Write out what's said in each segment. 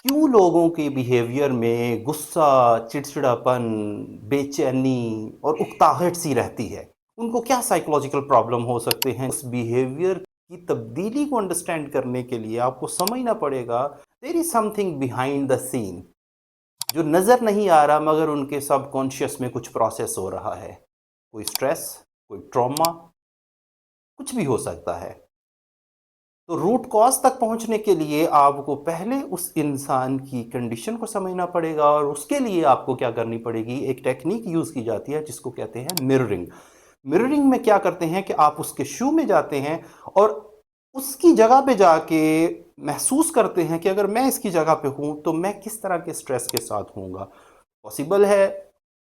क्यों लोगों के बिहेवियर में गुस्सा, चिड़चिड़ापन, बेचैनी और उकताहट सी रहती है? उनको क्या साइकोलॉजिकल प्रॉब्लम हो सकते हैं? इस बिहेवियर की तब्दीली को अंडरस्टैंड करने के लिए आपको समझना पड़ेगा there is something behind the scene जो नज़र नहीं आ रहा मगर उनके सबकॉन्शियस में कुछ प्रोसेस हो रहा है। कोई स्ट्रेस, कोई ट्रॉमा, कुछ भी हो सकता है। तो रूट कॉज़ तक पहुँचने के लिए आपको पहले उस इंसान की कंडीशन को समझना पड़ेगा और उसके लिए आपको क्या करनी पड़ेगी, एक टेक्नीक यूज़ की जाती है जिसको कहते हैं मिररिंग। मिररिंग में क्या करते हैं कि आप उसके शू में जाते हैं और उसकी जगह पे जाके महसूस करते हैं कि अगर मैं इसकी जगह पे हूँ, तो मैं किस तरह के स्ट्रेस के साथ होऊँगा। पॉसिबल है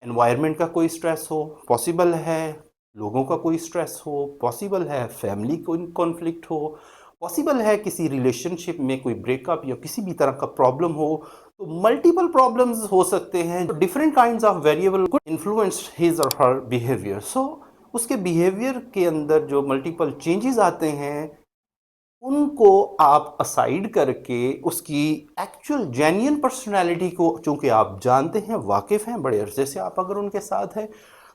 एनवायरनमेंट का कोई स्ट्रेस हो, पॉसिबल है लोगों का कोई स्ट्रेस हो, पॉसिबल है फैमिली कोई कॉन्फ्लिक्ट हो, पॉसिबल है किसी रिलेशनशिप में कोई ब्रेकअप या किसी भी तरह का प्रॉब्लम हो। तो मल्टीपल प्रॉब्लम्स हो सकते हैं, different kinds of variable could influence his और हर बिहेवियर। सो उसके बिहेवियर के अंदर जो मल्टीपल चेंजेस आते हैं, उनको आप असाइड करके उसकी एक्चुअल जेन्युइन पर्सनैलिटी को चूँकि आप जानते हैं, वाकिफ़ हैं, बड़े अरसे से आप अगर उनके साथ हैं,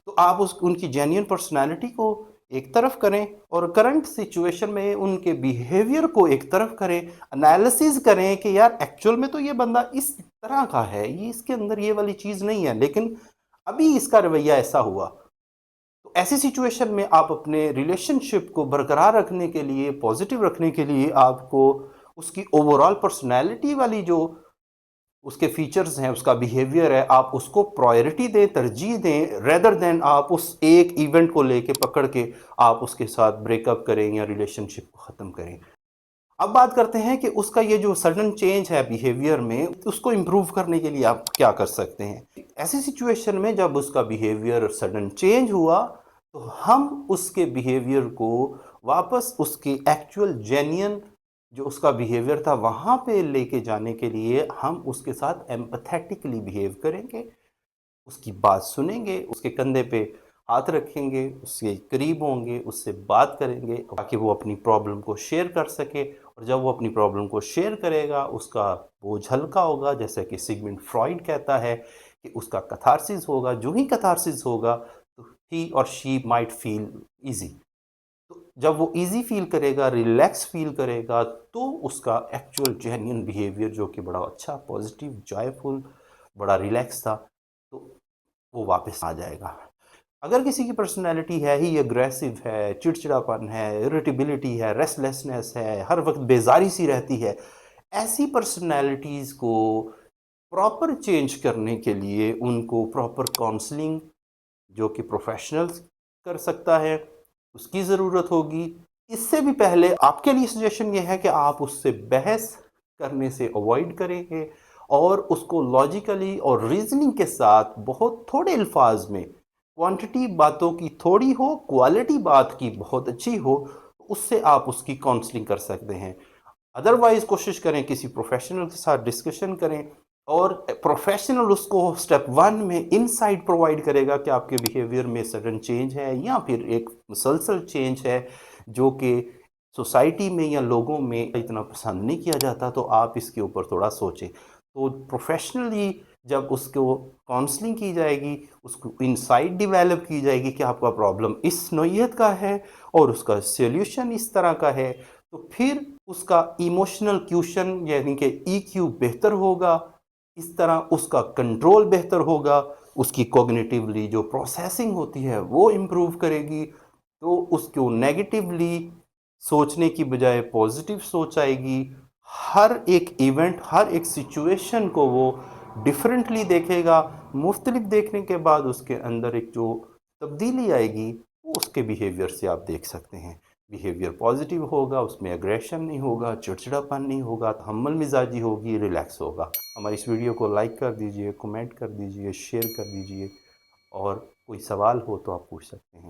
तो आप उस उनकी जेन्युइन पर्सनैलिटी को एक तरफ करें और करंट सिचुएशन में उनके बिहेवियर को एक तरफ करें, एनालिसिस करें कि यार एक्चुअल में तो ये बंदा इस तरह का है, ये इसके अंदर ये वाली चीज़ नहीं है, लेकिन अभी इसका रवैया ऐसा हुआ। तो ऐसी सिचुएशन में आप अपने रिलेशनशिप को बरकरार रखने के लिए, पॉजिटिव रखने के लिए आपको उसकी ओवरऑल पर्सनैलिटी वाली जो उसके फीचर्स हैं, उसका बिहेवियर है, आप उसको प्रायोरिटी दें, तरजीह दें, रेदर देन आप उस एक इवेंट को लेके पकड़ के आप उसके साथ ब्रेकअप करें या रिलेशनशिप को ख़त्म करें। अब बात करते हैं कि उसका ये जो सडन चेंज है बिहेवियर में, उसको इम्प्रूव करने के लिए आप क्या कर सकते हैं? ऐसी सिचुएशन में जब उसका बिहेवियर सडन चेंज हुआ, तो हम उसके बिहेवियर को वापस उसके एक्चुअल जेन्युइन जो उसका बिहेवियर था, वहाँ पे लेके जाने के लिए हम उसके साथ एम्पैथेटिकली बिहेव करेंगे। उसकी बात सुनेंगे, उसके कंधे पे हाथ रखेंगे, उसके करीब होंगे, उससे बात करेंगे ताकि वो अपनी प्रॉब्लम को शेयर कर सके और जब वो अपनी प्रॉब्लम को शेयर करेगा, उसका बोझ हल्का होगा, जैसा कि सिगमंड फ्रॉइड कहता है कि उसका कैथारसिस होगा। जो ही कैथारसिस होगा, तो ही और शी माइट फील ईज़ी। तो जब वो ईज़ी फ़ील करेगा, रिलैक्स फ़ील करेगा, तो उसका एक्चुअल जेन्युइन बिहेवियर जो कि बड़ा अच्छा, पॉज़िटिव, जॉयफुल, बड़ा रिलैक्स था, तो वो वापस आ जाएगा। अगर किसी की पर्सनैलिटी है ही एग्रेसिव है, चिड़चिड़ापन है, इरिटेबिलिटी है, रेस्टलेसनेस है, हर वक़्त बेज़ारी-सी रहती है, ऐसी पर्सनैलिटीज़ को प्रॉपर चेंज करने के लिए उनको प्रॉपर काउंसलिंग जो कि प्रोफ़ेशनल्स कर सकता है, उसकी ज़रूरत होगी। इससे भी पहले आपके लिए सजेशन ये है कि आप उससे बहस करने से अवॉइड करेंगे और उसको लॉजिकली और रीज़निंग के साथ बहुत थोड़े अल्फाज में, क्वांटिटी बातों की थोड़ी हो, क्वालिटी बात की बहुत अच्छी हो, उससे आप उसकी काउंसलिंग कर सकते हैं। अदरवाइज़ कोशिश करें किसी प्रोफ़ेशनल के साथ डिस्कशन करें और प्रोफ़ेशनल उसको स्टेप 1 में इनसाइट प्रोवाइड करेगा कि आपके बिहेवियर में सडन चेंज है या फिर एक मुसलसल चेंज है जो कि सोसाइटी में या लोगों में इतना पसंद नहीं किया जाता, तो आप इसके ऊपर थोड़ा सोचें। तो प्रोफ़ेशनली जब उसको काउंसलिंग की जाएगी, उसको इनसाइट डेवलप की जाएगी कि आपका प्रॉब्लम इस नौइयत का है और उसका सॉल्यूशन इस तरह का है, तो फिर उसका इमोशनल क्यूशन यानी कि ईक्यू बेहतर होगा, इस तरह उसका कंट्रोल बेहतर होगा, उसकी कॉग्निटिवली जो प्रोसेसिंग होती है वो इम्प्रूव करेगी, तो उसको नेगेटिवली सोचने की बजाय पॉजिटिव सोच आएगी। हर एक इवेंट, हर एक सिचुएशन को वो डिफरेंटली देखेगा, मुख्तलिफ देखने के बाद उसके अंदर एक जो तब्दीली आएगी, वो उसके बिहेवियर से आप देख सकते हैं। बिहेवियर पॉजिटिव होगा, उसमें एग्रेशन नहीं होगा, चिड़चिड़ापन नहीं होगा, तहम्मुल मिजाजी होगी, रिलैक्स होगा। हमारी इस वीडियो को लाइक कर दीजिए, कमेंट कर दीजिए, शेयर कर दीजिए और कोई सवाल हो तो आप पूछ सकते हैं।